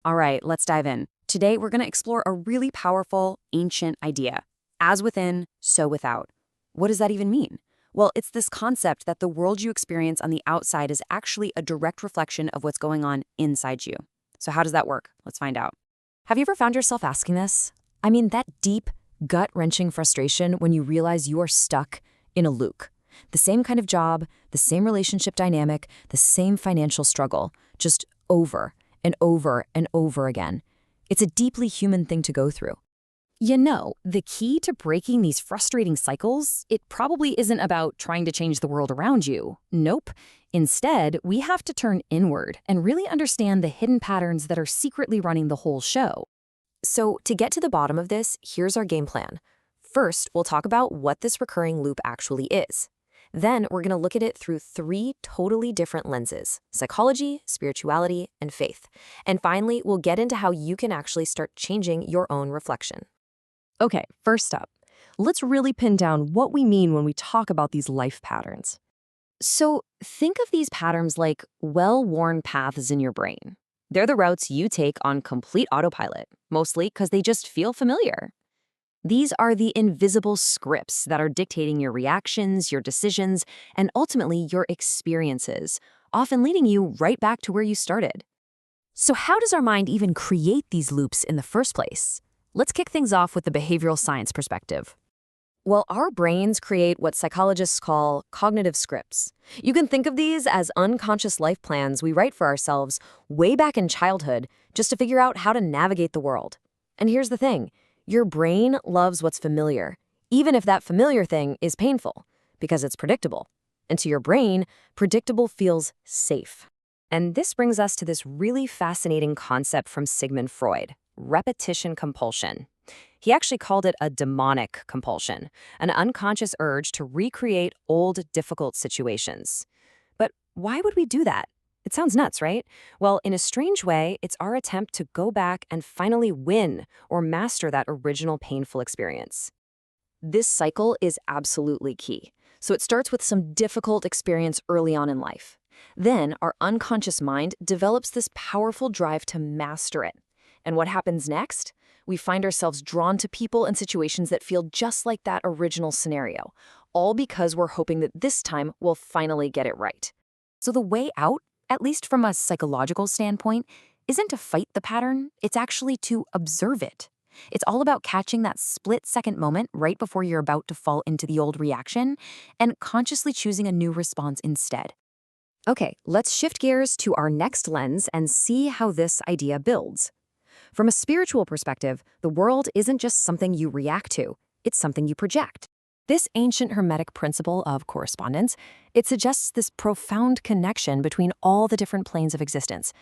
All right, let's dive in. Today, we're going to explore a really powerful, ancient idea. As within, so without. What does that even mean? Well, it's this concept that the world you experience on the outside is actually a direct reflection of what's going on inside you. So how does that work? Let's find out. Have you ever found yourself asking this? I mean, that deep, gut-wrenching frustration when you realize you are stuck in a loop. The same kind of job, the same relationship dynamic, the same financial struggle, just over and over and over again. It's a deeply human thing to go through. You know, the key to breaking these frustrating cycles, it probably isn't about trying to change the world around you. Nope. Instead, we have to turn inward and really understand the hidden patterns that are secretly running the whole show. So, to get to the bottom of this, here's our game plan. First, we'll talk about what this recurring loop actually is. Then, we're going to look at it through 3 totally different lenses: psychology, spirituality, and faith. And finally, we'll get into how you can actually start changing your own reflection. Okay, first up, let's really pin down what we mean when we talk about these life patterns. So, think of these patterns like well-worn paths in your brain. They're the routes you take on complete autopilot, mostly because they just feel familiar. These are the invisible scripts that are dictating your reactions, your decisions, and ultimately your experiences, often leading you right back to where you started. So how does our mind even create these loops in the first place? Let's kick things off with the behavioral science perspective. Well, our brains create what psychologists call cognitive scripts. You can think of these as unconscious life plans we write for ourselves way back in childhood just to figure out how to navigate the world. And here's the thing. Your brain loves what's familiar, even if that familiar thing is painful, because it's predictable. And to your brain, predictable feels safe. And this brings us to this really fascinating concept from Sigmund Freud: repetition compulsion. He actually called it a demonic compulsion, an unconscious urge to recreate old, difficult situations. But why would we do that? It sounds nuts, right? Well, in a strange way, it's our attempt to go back and finally win or master that original painful experience. This cycle is absolutely key. So it starts with some difficult experience early on in life. Then our unconscious mind develops this powerful drive to master it. And what happens next? We find ourselves drawn to people and situations that feel just like that original scenario, all because we're hoping that this time we'll finally get it right. So the way out, at least from a psychological standpoint, isn't to fight the pattern, it's actually to observe it. It's all about catching that split-second moment right before you're about to fall into the old reaction and consciously choosing a new response instead. Okay, let's shift gears to our next lens and see how this idea builds. From a spiritual perspective, the world isn't just something you react to, it's something you project. This ancient Hermetic principle of correspondence, it suggests this profound connection between all the different planes of existence.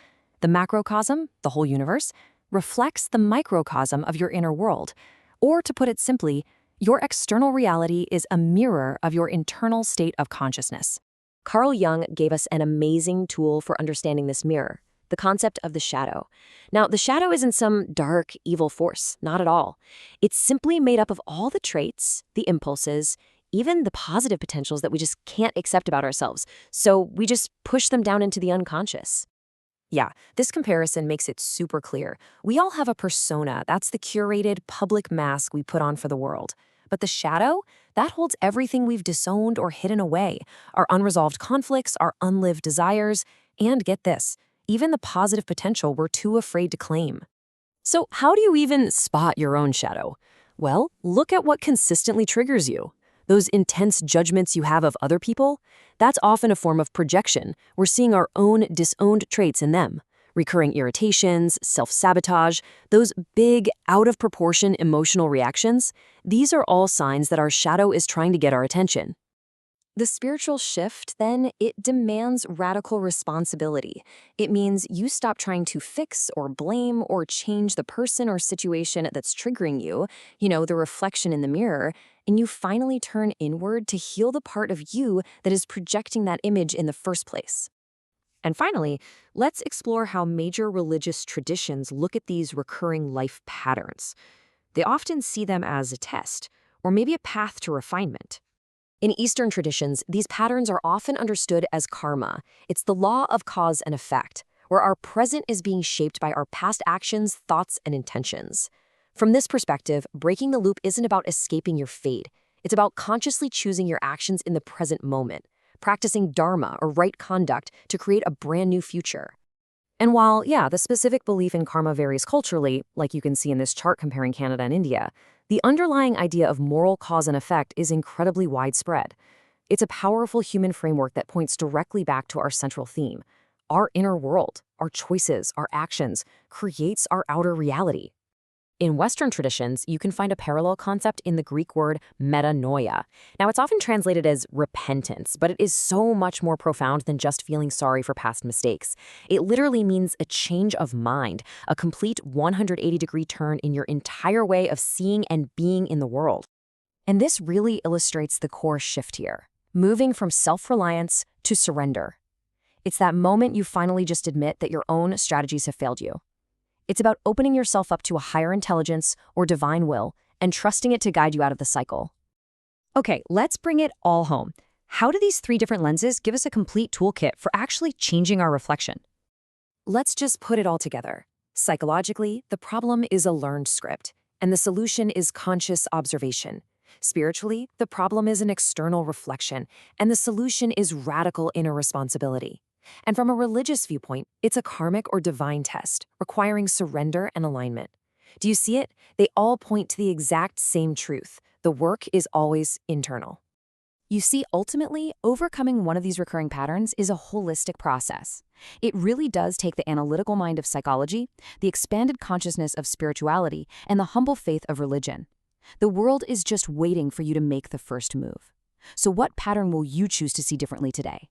The macrocosm, the whole universe, reflects the microcosm of your inner world. Or to put it simply, your external reality is a mirror of your internal state of consciousness. Carl Jung gave us an amazing tool for understanding this mirror: the concept of the shadow. Now, the shadow isn't some dark, evil force, not at all. It's simply made up of all the traits, the impulses, even the positive potentials that we just can't accept about ourselves, so we just push them down into the unconscious. Yeah, this comparison makes it super clear. We all have a persona. That's the curated public mask we put on for the world. But the shadow, that holds everything we've disowned or hidden away: our unresolved conflicts, our unlived desires, and get this, even the positive potential we're too afraid to claim. So how do you even spot your own shadow? Well, look at what consistently triggers you. Those intense judgments you have of other people, that's often a form of projection. We're seeing our own disowned traits in them. Recurring irritations, self-sabotage, those big, out-of-proportion emotional reactions, these are all signs that our shadow is trying to get our attention. The spiritual shift, then, it demands radical responsibility. It means you stop trying to fix or blame or change the person or situation that's triggering you, the reflection in the mirror, and you finally turn inward to heal the part of you that is projecting that image in the first place. And finally, let's explore how major religious traditions look at these recurring life patterns. They often see them as a test, or maybe a path to refinement. In Eastern traditions, these patterns are often understood as karma. It's the law of cause and effect, where our present is being shaped by our past actions, thoughts, and intentions. From this perspective, breaking the loop isn't about escaping your fate. It's about consciously choosing your actions in the present moment, practicing dharma or right conduct to create a brand new future. And while, yeah, the specific belief in karma varies culturally, like you can see in this chart comparing Canada and India, the underlying idea of moral cause and effect is incredibly widespread. It's a powerful human framework that points directly back to our central theme. Our inner world, our choices, our actions, creates our outer reality. In Western traditions, you can find a parallel concept in the Greek word metanoia. Now, it's often translated as repentance, but it is so much more profound than just feeling sorry for past mistakes. It literally means a change of mind, a complete 180-degree turn in your entire way of seeing and being in the world. And this really illustrates the core shift here, moving from self-reliance to surrender. It's that moment you finally just admit that your own strategies have failed you. It's about opening yourself up to a higher intelligence or divine will and trusting it to guide you out of the cycle. Okay, let's bring it all home. How do these 3 different lenses give us a complete toolkit for actually changing our reflection? Let's just put it all together. Psychologically, the problem is a learned script, and the solution is conscious observation. Spiritually, the problem is an external reflection, and the solution is radical inner responsibility. And from a religious viewpoint, it's a karmic or divine test, requiring surrender and alignment. Do you see it? They all point to the exact same truth. The work is always internal. You see, ultimately, overcoming one of these recurring patterns is a holistic process. It really does take the analytical mind of psychology, the expanded consciousness of spirituality, and the humble faith of religion. The world is just waiting for you to make the first move. So what pattern will you choose to see differently today?